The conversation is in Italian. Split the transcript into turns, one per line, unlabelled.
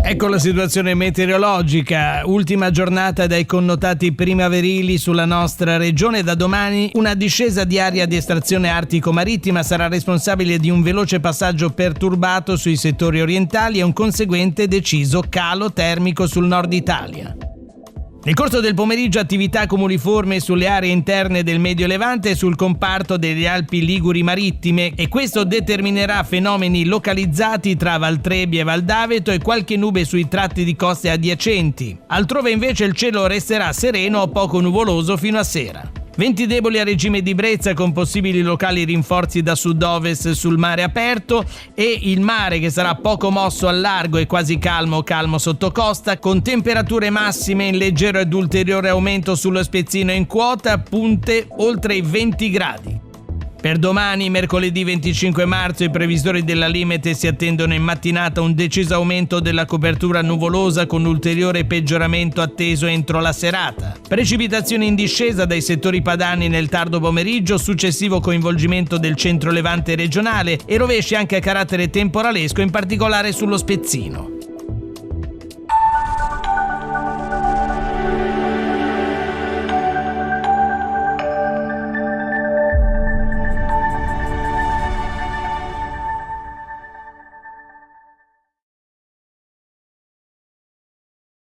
Ecco la situazione meteorologica, ultima giornata dai connotati primaverili sulla nostra regione. Da domani una discesa di aria di estrazione artico-marittima sarà responsabile di un veloce passaggio perturbato sui settori orientali e un conseguente deciso calo termico sul nord Italia. Nel corso del pomeriggio attività cumuliforme sulle aree interne del Medio Levante e sul comparto delle Alpi Liguri marittime, e questo determinerà fenomeni localizzati tra Valtrebbia e Valdaveto e qualche nube sui tratti di coste adiacenti. Altrove invece il cielo resterà sereno o poco nuvoloso fino a sera. Venti deboli a regime di brezza con possibili locali rinforzi da sud-ovest sul mare aperto, e il mare che sarà poco mosso al largo e quasi calmo sotto costa, con temperature massime in leggero ed ulteriore aumento sullo spezzino in quota, punte oltre i 20 gradi. Per domani, mercoledì 25 marzo, i previsori della Limete si attendono in mattinata un deciso aumento della copertura nuvolosa con ulteriore peggioramento atteso entro la serata. Precipitazioni in discesa dai settori padani nel tardo pomeriggio, successivo coinvolgimento del centro levante regionale e rovesci anche a carattere temporalesco, in particolare sullo spezzino.